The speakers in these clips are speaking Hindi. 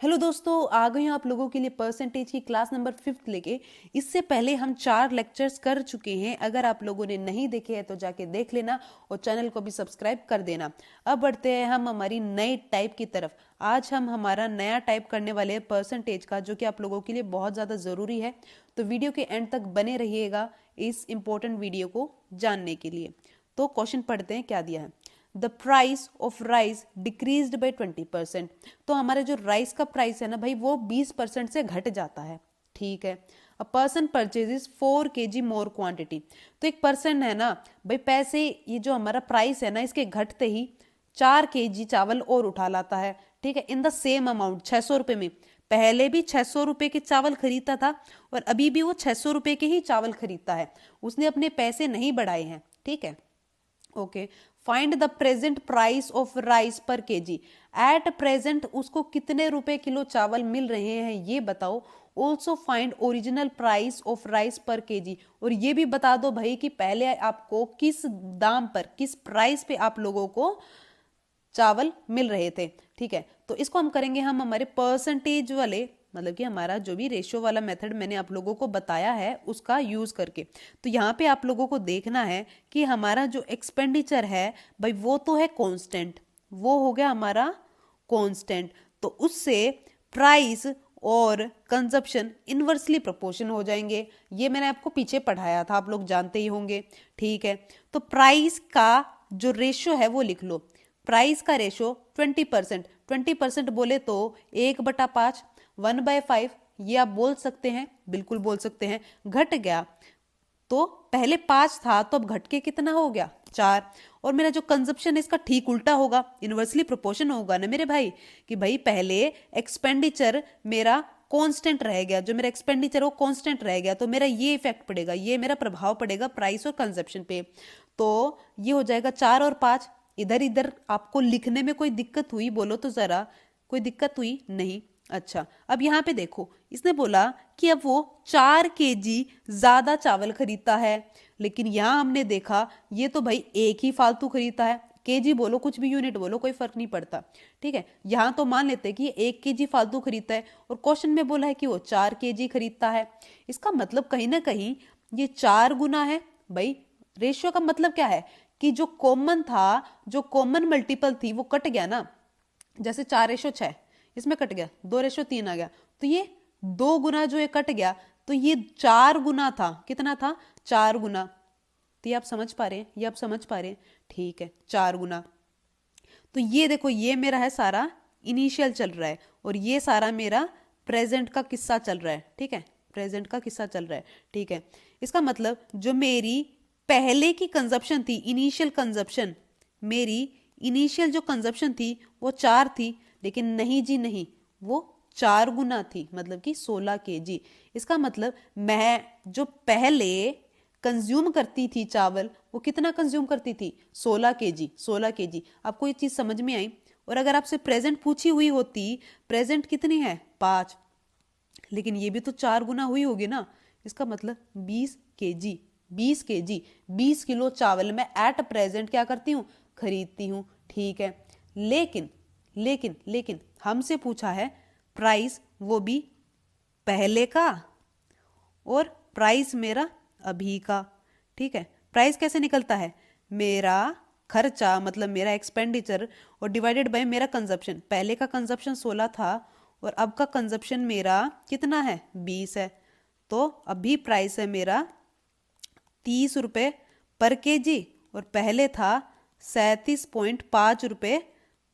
हेलो दोस्तों, आ गई हूँ आप लोगों के लिए परसेंटेज की क्लास नंबर 5th लेके। इससे पहले हम 4 लेक्चर्स कर चुके हैं। अगर आप लोगों ने नहीं देखे हैं तो जाके देख लेना और चैनल को भी सब्सक्राइब कर देना। अब बढ़ते हैं हम हमारी नई टाइप की तरफ। आज हम हमारा नया टाइप करने वाले हैं परसेंटेज का, जो कि आप लोगों के लिए बहुत ज़्यादा ज़रूरी है। तो वीडियो के एंड तक बने रहिएगा इस इम्पोर्टेंट वीडियो को जानने के लिए। तो क्वेश्चन पढ़ते हैं, क्या दिया है। The price of rice decreased by 20%। तो हमारे जो राइस का प्राइस है ना भाई, वो 20% से घट जाता है। ठीक है। A person purchases 4 kg more quantity. तो एक पर्सन है ना भाई, पैसे ये जो हमारा प्राइस है ना, इसके घटते ही 4 kg चावल और उठा लाता है। ठीक है। इन द सेम अमाउंट, 600 रुपये में। पहले भी 600 रुपये के चावल खरीदता था और अभी भी वो 600 रुपये के ही चावल खरीदता है। उसने अपने पैसे नहीं बढ़ाए हैं। ठीक है। Okay. Find the present price of rice पर केजी। एट प्रेजेंट उसको कितने रुपए किलो चावल मिल रहे हैं ये बताओ। Also find original price of rice पर केजी। और ये भी बता दो भाई कि पहले आपको किस दाम पर, किस प्राइस पे आप लोगों को चावल मिल रहे थे। ठीक है। तो इसको हम करेंगे हम हमारे परसेंटेज वाले, मतलब कि हमारा जो भी रेशियो वाला मेथड मैंने आप लोगों को बताया है उसका यूज करके। तो यहाँ पे आप लोगों को देखना है कि हमारा जो एक्सपेंडिचर है भाई, वो तो है कांस्टेंट, वो हो गया हमारा कांस्टेंट। तो उससे प्राइस और कंजप्शन इनवर्सली प्रोपोर्शन हो जाएंगे। ये मैंने आपको पीछे पढ़ाया था, आप लोग जानते ही होंगे। ठीक है। तो प्राइस का जो रेशियो है वो लिख लो। प्राइस का रेशो 20%। 20% बोले तो 1/5, 1/5 ये आप बोल सकते हैं, बिल्कुल बोल सकते हैं। घट गया तो पहले 5 था तो अब घट के कितना हो गया, 4। और मेरा जो कंजप्शन है इसका ठीक उल्टा होगा, इनवर्सली प्रोपोर्शन होगा ना मेरे भाई, कि भाई पहले एक्सपेंडिचर मेरा कांस्टेंट रह गया, जो मेरा एक्सपेंडिचर वो कांस्टेंट रह गया, तो मेरा ये इफेक्ट पड़ेगा, ये मेरा प्रभाव पड़ेगा प्राइस और कंजप्शन पे। तो ये हो जाएगा 4 और 5। इधर इधर आपको लिखने में कोई दिक्कत हुई बोलो तो जरा, कोई दिक्कत हुई नहीं। अच्छा, अब यहाँ पे देखो, इसने बोला कि अब वो 4 kg ज्यादा चावल खरीदता है। लेकिन यहाँ हमने देखा ये तो भाई एक ही फालतू खरीदता है। केजी बोलो, कुछ भी यूनिट बोलो, कोई फर्क नहीं पड़ता। ठीक है। यहाँ तो मान लेते हैं कि 1 kg फालतू खरीदता है और क्वेश्चन में बोला है कि वो 4 kg खरीदता है। इसका मतलब कहीं ना कहीं ये 4 गुना है भाई। रेशियो का मतलब क्या है कि जो कॉमन था, जो कॉमन मल्टीपल थी वो कट गया ना। जैसे 4:6 इसमें कट गया, 2:3 आ गया, तो ये 2 गुना जो ये कट गया, तो ये 4 गुना था। कितना था, 4 गुना। तो ये आप समझ पा रहे हैं, ये आप समझ पा रहे हैं। ठीक है, 4 गुना। तो ये देखो, ये मेरा है सारा इनिशियल चल रहा है और ये सारा मेरा प्रेजेंट का किस्सा चल रहा है। ठीक है, प्रेजेंट का किस्सा चल रहा है। ठीक है। इसका मतलब जो मेरी पहले की कंजप्शन थी, इनिशियल कंजप्शन, मेरी इनिशियल जो कंजप्शन थी वो 4 थी, लेकिन नहीं जी नहीं, वो 4 गुना थी, मतलब कि 16 kg। इसका मतलब मैं जो पहले कंज्यूम करती थी चावल, वो कितना कंज्यूम करती थी, 16 kg। 16 kg। आपको ये चीज समझ में आई। और अगर आपसे प्रेजेंट पूछी हुई होती, प्रेजेंट कितनी है, 5, लेकिन ये भी तो 4 गुना हुई होगी ना। इसका मतलब 20 kg। 20 kg, 20 किलो चावल मैं एट प्रेजेंट क्या करती हूँ, खरीदती हूँ। ठीक है। लेकिन लेकिन लेकिन हमसे पूछा है प्राइस, वो भी पहले का, और प्राइस मेरा अभी का। ठीक है। प्राइस कैसे निकलता है, मेरा खर्चा मतलब मेरा एक्सपेंडिचर और डिवाइडेड बाय मेरा कंजप्शन। पहले का कंजप्शन 16 था और अब का कंजप्शन मेरा कितना है, 20 है। तो अभी प्राइस है मेरा 30 रुपये पर केजी और पहले था 37.5 रुपये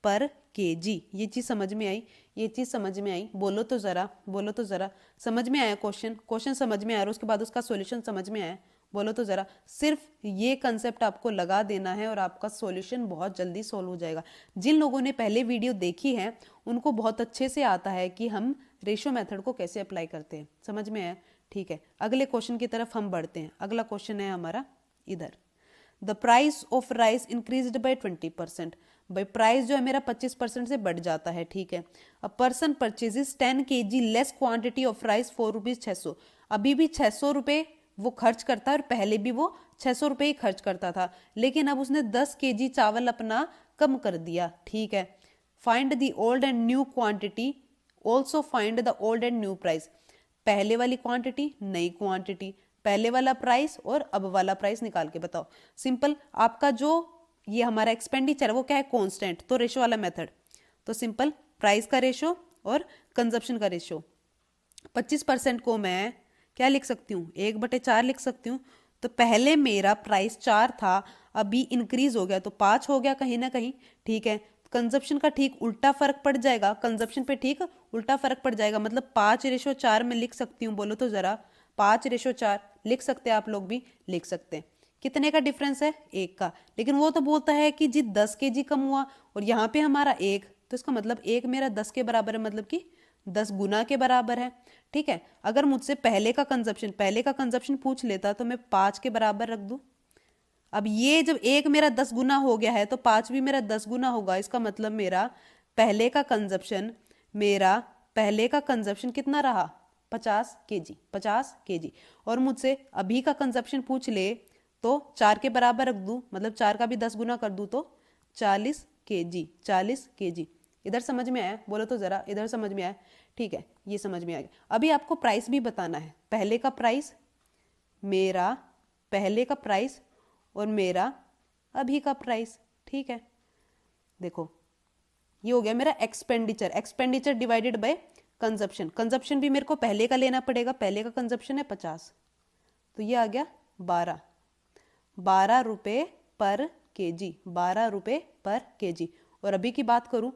पर केजी। ये चीज समझ में आई, ये चीज समझ में आई, बोलो तो जरा, बोलो तो जरा। समझ में आया क्वेश्चन, क्वेश्चन समझ में आया और उसके बाद उसका सॉल्यूशन समझ में आया, बोलो तो जरा। सिर्फ ये कंसेप्ट आपको लगा देना है और आपका सॉल्यूशन बहुत जल्दी सॉल्व हो जाएगा। जिन लोगों ने पहले वीडियो देखी है उनको बहुत अच्छे से आता है कि हम रेशियो मेथड को कैसे अप्लाई करते हैं। समझ में आया। ठीक है। अगले क्वेश्चन की तरफ हम बढ़ते हैं। अगला क्वेश्चन है हमारा इधर। The price of rice increased by 20%। भाई प्राइस जो है मेरा 25% से बढ़ जाता है। ठीक है। A person purchases 10 kg less quantity of rice ₹4 अभी भी 600 रुपये वो खर्च करता है और पहले भी वो 600 रुपये ही खर्च करता था, लेकिन अब उसने 10 kg चावल अपना कम कर दिया। ठीक है। Find the old and new quantity also find the old and new price, पहले वाली क्वांटिटी नई क्वांटिटी, पहले वाला प्राइस और अब वाला प्राइस निकाल के बताओ। सिंपल, आपका जो ये हमारा एक्सपेंडिचर है वो क्या है, कांस्टेंट, तो रेशो वाला मेथड, तो सिंपल प्राइस का रेशो और कंजप्शन का रेशो। 25% को मैं क्या लिख सकती हूँ, 1/4 लिख सकती हूँ। तो पहले मेरा प्राइस 4 था, अभी इंक्रीज हो गया तो 5 हो गया कहीं ना कहीं, ठीक है। कंजप्शन का ठीक उल्टा फर्क पड़ जाएगा, कंजप्शन पे ठीक उल्टा फर्क पड़ जाएगा, मतलब 5/4 में लिख सकती हूँ, बोलो तो जरा, 5/4 लिख सकते हैं, आप लोग भी लिख सकते हैं। कितने का डिफरेंस है, 1 का, लेकिन वो तो बोलता है कि जी 10 kg कम हुआ और यहाँ पे हमारा 1, तो इसका मतलब 1 मेरा 10 के बराबर है, मतलब कि 10 गुना के बराबर है, ठीक है। अगर मुझसे पहले का कंजप्शन पूछ लेता तो मैं 5 के बराबर रख दूं। अब ये जब 1 मेरा 10 गुना हो गया है तो 5 भी मेरा 10 गुना होगा, इसका मतलब मेरा पहले का कंजप्शन कितना रहा, 50 kg। और मुझसे अभी का कंजप्शन पूछ ले तो 4 के बराबर रख दूं, मतलब 4 का भी 10 गुना कर दूं तो 40 kg। इधर समझ में आया, बोलो तो जरा, इधर समझ में आया, ठीक है, ये समझ में आ गया। अभी आपको प्राइस भी बताना है, पहले का प्राइस और मेरा अभी का प्राइस, ठीक है। देखो ये हो गया मेरा एक्सपेंडिचर डिवाइडेड बाय कंजप्शन भी मेरे को पहले का लेना पड़ेगा, पहले का कंजप्शन है 50, तो ये आ गया 12 रुपए पर केजी। और अभी की बात करूं,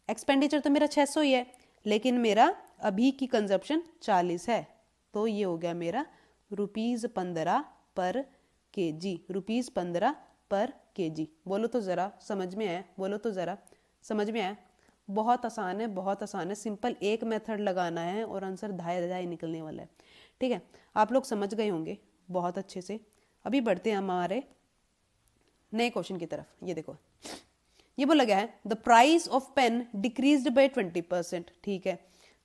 एक्सपेंडिचर तो मेरा 600 ही है, लेकिन मेरा अभी की कंजप्शन 40 है, तो ये हो गया मेरा ₹15 पर केजी। बोलो तो जरा, समझ में आया, बहुत आसान है, सिंपल एक मेथड लगाना है और आंसर धाए निकलने वाला है, ठीक है। आप लोग समझ गए होंगे बहुत अच्छे से। अभी बढ़ते हैं हमारे नए क्वेश्चन की तरफ। ये देखो, ये बोला गया है the price of pen decreased by 20%, ठीक है।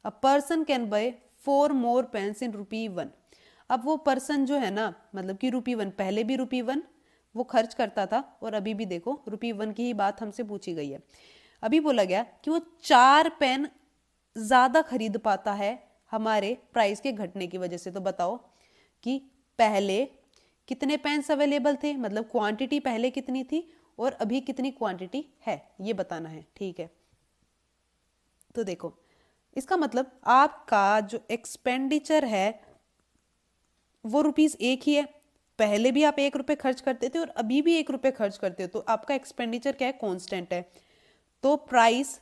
A person can buy 4 more pens in ₹1। अब वो पर्सन जो है ना, मतलब कि ₹1, पहले भी ₹1 वो खर्च करता था और अभी भी देखो ₹1 की ही बात हमसे पूछी गई है। अभी बोला गया कि वो 4 पेन ज्यादा खरीद पाता है हमारे प्राइस के घटने की वजह से। तो बताओ कि पहले कितने पेन्स अवेलेबल थे, मतलब क्वांटिटी पहले कितनी थी और अभी कितनी क्वांटिटी है, ये बताना है, ठीक है। तो देखो इसका मतलब आपका जो एक्सपेंडिचर है वो ₹1 ही है, पहले भी आप ₹1 खर्च करते थे और अभी भी ₹1 खर्च करते हो, तो आपका एक्सपेंडिचर क्या है, कांस्टेंट है। तो प्राइस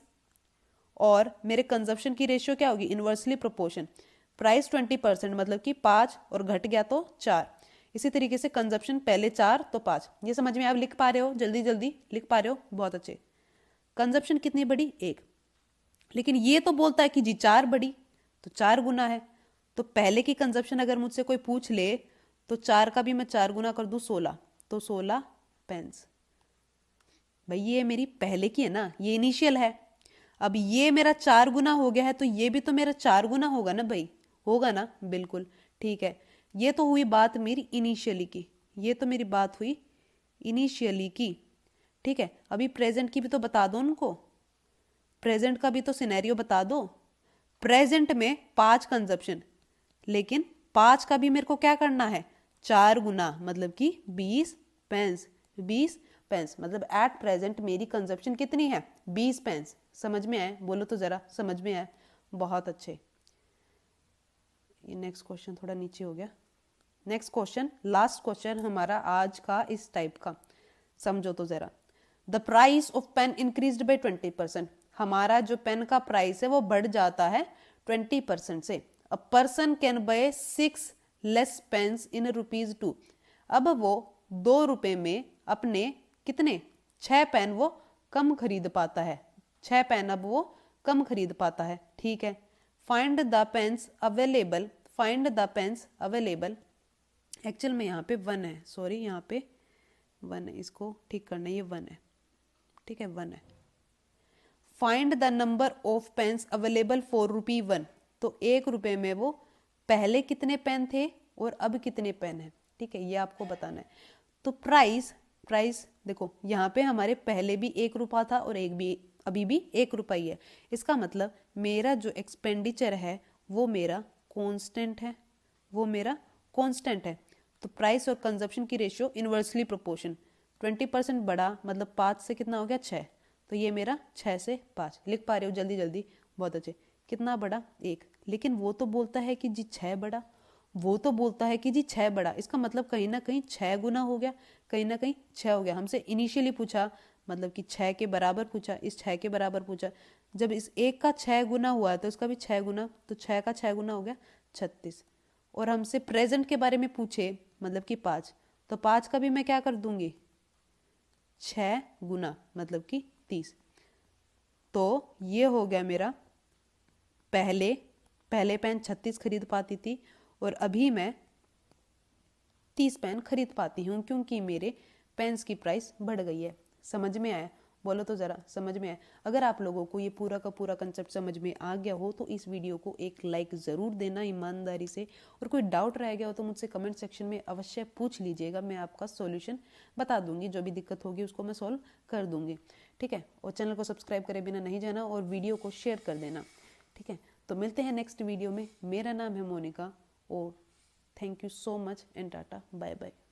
और मेरे कंजप्शन की रेशियो क्या होगी, इनवर्सली प्रोपोर्शन। प्राइस 20%, मतलब कि 5 और घट गया तो 4। इसी तरीके से कंजप्शन पहले 4 तो 5। ये समझ में आप लिख पा रहे हो, जल्दी लिख पा रहे हो, बहुत अच्छे। कंजप्शन कितनी बढ़ी, 1, लेकिन ये तो बोलता है कि जी 4 बढ़ी, तो 4 गुना है। तो पहले की कंजप्शन अगर मुझसे कोई पूछ ले तो 4 का भी मैं 4 गुना कर दूं 16, तो 16 पेन्स। भाई ये मेरी पहले की है ना, ये इनिशियल है। अब ये मेरा 4 गुना हो गया है तो ये भी तो मेरा 4 गुना होगा ना भाई, होगा ना, बिल्कुल, ठीक है। ये तो हुई बात मेरी इनिशियली की, ठीक है। अभी प्रेजेंट की भी तो बता दो उनको, प्रेजेंट का भी तो सिनेरियो बता दो। प्रेजेंट में 5 कंजप्शन, लेकिन 5 का भी मेरे को क्या करना है, 4 गुना, मतलब कि 20 पेन्स, मतलब एट प्रेजेंट मेरी कंजप्शन कितनी है, 20 पेन्स। समझ में आए, बोलो तो जरा, समझ में आए, बहुत अच्छे। नेक्स्ट क्वेश्चन थोड़ा नीचे हो गया। नेक्स्ट क्वेश्चन, लास्ट क्वेश्चन हमारा आज का इस टाइप का, समझो तो जरा। The price of pen increased by 20%, हमारा जो पेन का प्राइस है वो बढ़ जाता है 20% से। A person can buy 6 less pens in ₹2। अब वो ₹2 में अपने कितने 6 पेन वो कम खरीद पाता है, 6 पेन अब वो कम खरीद पाता है, ठीक है। Find the pens available, actual में यहाँ पे 1 है, सॉरी यहाँ पे 1 है, इसको ठीक करना, ये 1 है, ठीक है, 1 है। Find the number of pens available for ₹1। तो ₹1 में वो पहले कितने पेन थे और अब कितने पेन है, ठीक है, ये आपको बताना है। तो प्राइस देखो यहाँ पे हमारे पहले भी ₹1 था और एक भी अभी भी 1 रुपये है। इसका मतलब मेरा जो एक्सपेंडिचर है वो मेरा कांस्टेंट है, वो मेरा कांस्टेंट है। तो प्राइस और कंजप्शन की रेशियो इनवर्सली प्रोपोर्शन। 20% बढ़ा मतलब 5 से कितना हो गया 6, तो ये मेरा 6 से 5। लिख पा रहे हो जल्दी जल्दी, बहुत अच्छे। कितना बढ़ा 1, लेकिन वो तो बोलता है कि जी 6 बढ़ा, वो तो बोलता है कि जी 6 बढ़ा, इसका मतलब कहीं ना कहीं 6 गुना हो गया, कहीं ना कहीं 6 हो गया। हमसे इनिशियली पूछा मतलब कि 6 के बराबर पूछा, इस 6 के बराबर पूछा, जब इस एक का 6 गुना हुआ है तो इसका भी 6 गुना, तो 6 का 6 गुना हो गया 36। और हमसे प्रेजेंट के बारे में पूछे मतलब कि 5, तो 5 का भी मैं क्या कर दूंगी 6 गुना मतलब कि 30। तो ये हो गया मेरा पहले पेन 36 खरीद पाती थी और अभी मैं 30 पेन खरीद पाती हूँ क्योंकि मेरे पेन्स की प्राइस बढ़ गई है। समझ में आया? बोलो तो ज़रा, समझ में आया? अगर आप लोगों को ये पूरा का पूरा कंसेप्ट समझ में आ गया हो तो इस वीडियो को एक लाइक ज़रूर देना ईमानदारी से, और कोई डाउट रह गया हो तो मुझसे कमेंट सेक्शन में अवश्य पूछ लीजिएगा, मैं आपका सॉल्यूशन बता दूंगी, जो भी दिक्कत होगी उसको मैं सॉल्व कर दूंगी। ठीक है, और चैनल को सब्सक्राइब करे बिना नहीं जाना और वीडियो को शेयर कर देना। ठीक है, तो मिलते हैं नेक्स्ट वीडियो में। मेरा नाम है मोनिका और thank you so much and tata bye bye.